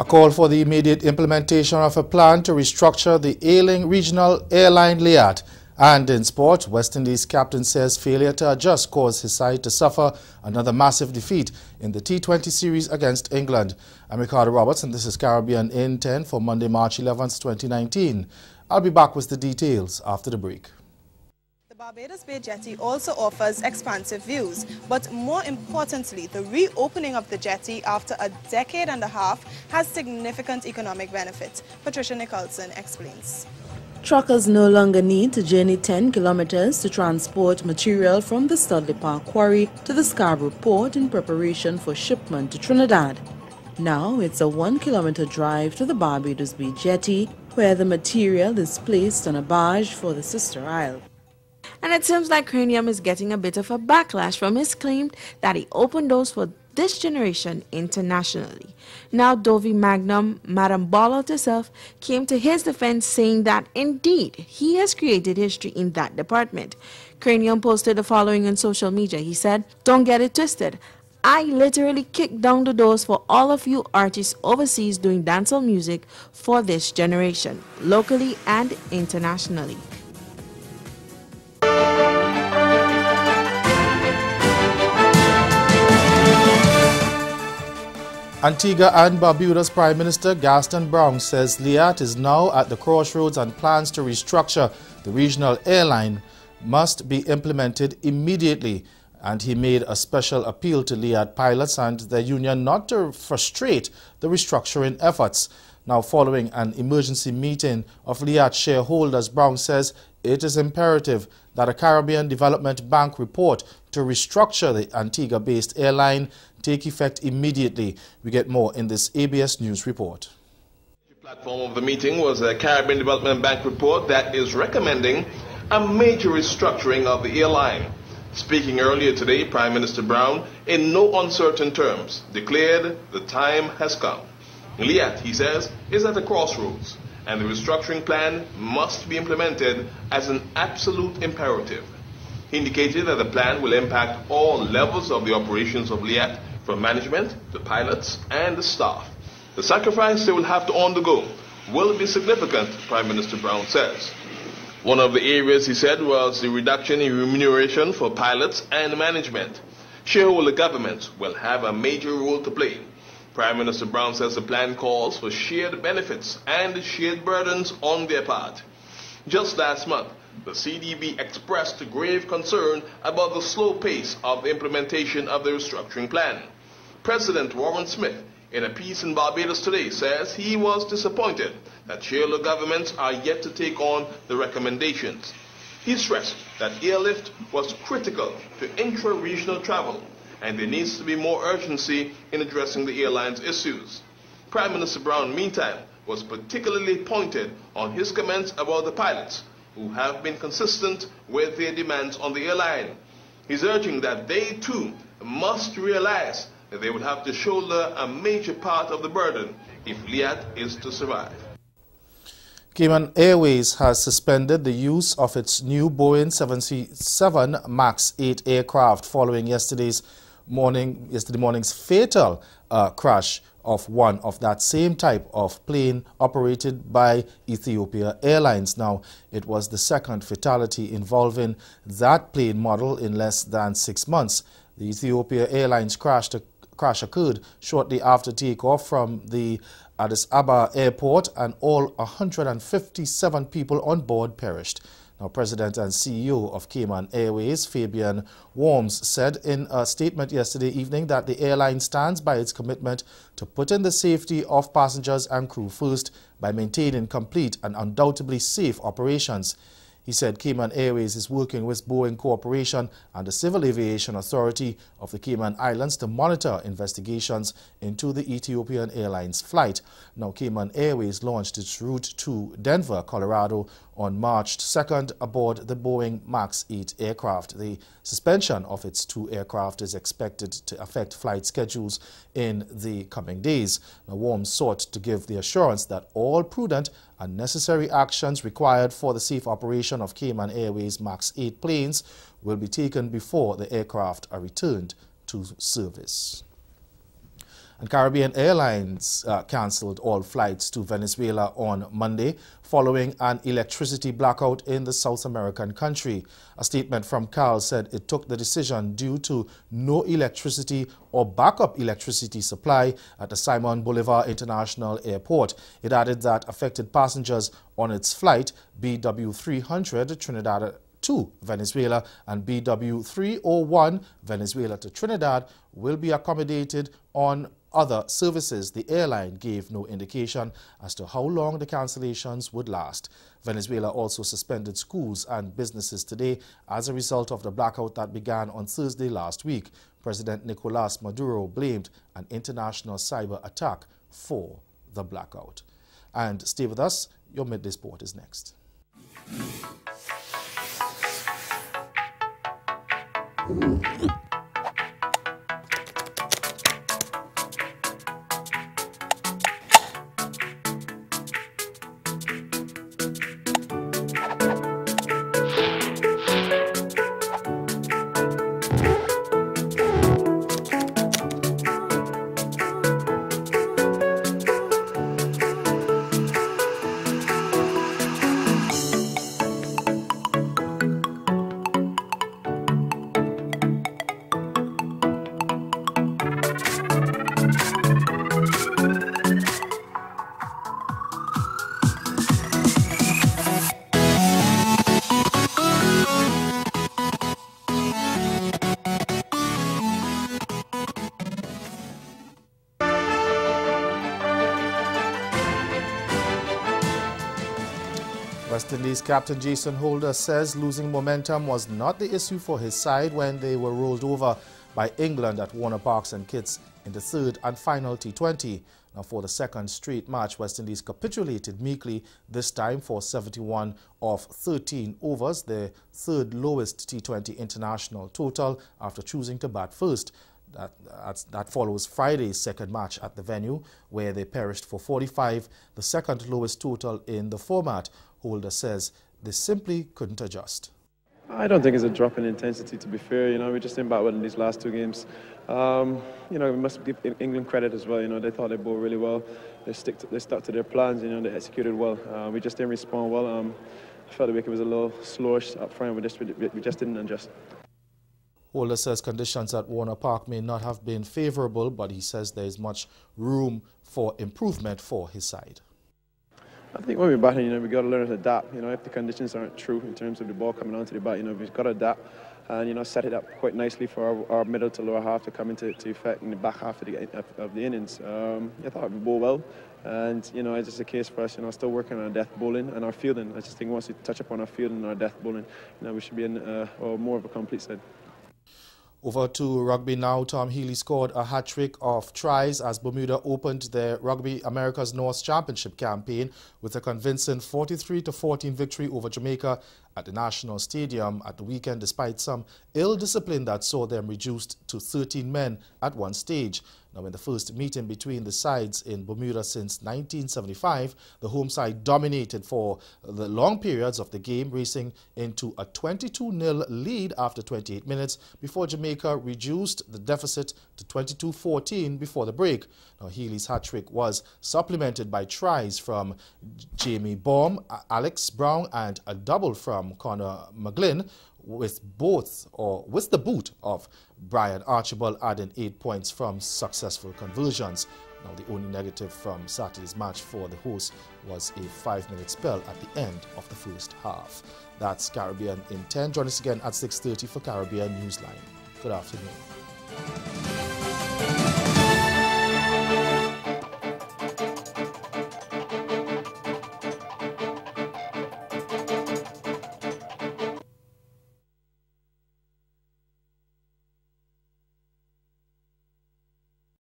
A call for the immediate implementation of a plan to restructure the ailing regional airline Liat. And in sport, West Indies captain says failure to adjust caused his side to suffer another massive defeat in the T20 series against England. I'm Ricardo Roberts and this is Caribbean in 10 for Monday, March 11th, 2019. I'll be back with the details after the break. The Barbados Bay Jetty also offers expansive views, but more importantly, the reopening of the jetty after a decade and a half has significant economic benefits. Patricia Nicholson explains. Truckers no longer need to journey 10 kilometers to transport material from the Studley Park quarry to the Scarborough port in preparation for shipment to Trinidad. Now it's a 1-kilometer drive to the Barbados Bay Jetty, where the material is placed on a barge for the sister isle. And it seems like Cranium is getting a bit of a backlash from his claim that he opened doors for this generation internationally. Now Dovey Magnum, Madam Bollard herself, came to his defense saying that indeed he has created history in that department. Cranium posted the following on social media. He said, "Don't get it twisted. I literally kicked down the doors for all of you artists overseas doing dancehall music for this generation, locally and internationally." Antigua and Barbuda's Prime Minister Gaston Browne says Liat is now at the crossroads and plans to restructure the regional airline must be implemented immediately. And he made a special appeal to Liat pilots and their union not to frustrate the restructuring efforts. Now, following an emergency meeting of Liat shareholders, Browne says it is imperative that a Caribbean Development Bank report to restructure the Antigua-based airline take effect immediately. We get more in this ABS News report. The platform of the meeting was a Caribbean Development Bank report that is recommending a major restructuring of the airline. Speaking earlier today, Prime Minister Browne, in no uncertain terms, declared the time has come. Liat, he says, is at a crossroads, and the restructuring plan must be implemented as an absolute imperative. He indicated that the plan will impact all levels of the operations of Liat, from management, the pilots, and the staff. The sacrifice they will have to undergo will be significant, Prime Minister Browne says. One of the areas, he said, was the reduction in remuneration for pilots and management. Shareholder governments will have a major role to play. Prime Minister Browne says the plan calls for shared benefits and shared burdens on their part. Just last month, the CDB expressed grave concern about the slow pace of the implementation of the restructuring plan. President Warren Smith, in a piece in Barbados Today, says he was disappointed that shareholder governments are yet to take on the recommendations. He stressed that airlift was critical to intra-regional travel, and there needs to be more urgency in addressing the airline's issues. Prime Minister Browne, meantime, was particularly pointed on his comments about the pilots, who have been consistent with their demands on the airline. He's urging that they too must realize that they will have to shoulder a major part of the burden if Liat is to survive. Cayman Airways has suspended the use of its new Boeing 737 MAX 8 aircraft following yesterday morning's fatal crash of one of that same type of plane operated by Ethiopia Airlines. Now, it was the second fatality involving that plane model in less than 6 months. The Ethiopia Airlines crash occurred shortly after takeoff from the Addis Ababa airport, and all 157 people on board perished. Now, President and CEO of Cayman Airways, Fabian Worms, said in a statement yesterday evening that the airline stands by its commitment to putting the safety of passengers and crew first by maintaining complete and undoubtedly safe operations. He said Cayman Airways is working with Boeing Corporation and the Civil Aviation Authority of the Cayman Islands to monitor investigations into the Ethiopian Airlines flight. Now, Cayman Airways launched its route to Denver, Colorado on March 2nd aboard the Boeing MAX 8 aircraft. The suspension of its two aircraft is expected to affect flight schedules in the coming days. Now, Worms sought to give the assurance that all prudent and necessary actions required for the safe operation of Cayman Airways MAX 8 planes will be taken before the aircraft are returned to service. And Caribbean Airlines cancelled all flights to Venezuela on Monday following an electricity blackout in the South American country. A statement from CAL said it took the decision due to no electricity or backup electricity supply at the Simon Bolivar International Airport. It added that affected passengers on its flight BW300 Trinidad to Venezuela and BW301 Venezuela to Trinidad will be accommodated on other services. The airline gave no indication as to how long the cancellations would last. Venezuela also suspended schools and businesses today as a result of the blackout that began on Thursday last week. President Nicolas Maduro blamed an international cyber attack for the blackout. And stay with us, your Midday Sport is next. West Indies captain Jason Holder says losing momentum was not the issue for his side when they were rolled over by England at Warner Park St Kitts in the third and final T20. Now, for the second straight match, West Indies capitulated meekly, this time for 71 of 13 overs, their third lowest T20 international total after choosing to bat first. That follows Friday's second match at the venue, where they perished for 45, the second lowest total in the format. Holder says they simply couldn't adjust. I don't think it's a drop in intensity, to be fair. You know, we just didn't bat well in these last two games. You know, we must give England credit as well. You know, they thought they bowled really well. They stuck to their plans. You know, they executed well. We just didn't respond well. I felt the wicket was a little slowish up front. We just didn't adjust. Holder says conditions at Warner Park may not have been favourable, but he says there is much room for improvement for his side. I think when we're batting, you know, we've got to learn to adapt. You know, if the conditions aren't true in terms of the ball coming onto the bat, you know, we've got to adapt and, you know, set it up quite nicely for our middle to lower half to come into effect in the back half of the innings. I thought we bowled well, and, you know, it's just a case for us, you know, still working on our death bowling and our fielding. I just think once we touch upon our fielding and our death bowling, you know, we should be in more of a complete side. Over to rugby now. Tom Healy scored a hat-trick of tries as Bermuda opened their Rugby America's North Championship campaign with a convincing 43-14 victory over Jamaica at the National Stadium at the weekend, despite some ill discipline that saw them reduced to 13 men at one stage. Now, in the first meeting between the sides in Bermuda since 1975, the home side dominated for the long periods of the game, racing into a 22-0 lead after 28 minutes before Jamaica reduced the deficit to 22-14 before the break. Now, Healy's hat-trick was supplemented by tries from Jamie Baum, Alex Brown, and a double from Connor McGlynn, with the boot of Brian Archibald adding 8 points from successful conversions. Now, the only negative from Saturday's match for the hosts was a 5-minute spell at the end of the first half. That's Caribbean in 10. Join us again at 6:30 for Caribbean Newsline. Good afternoon.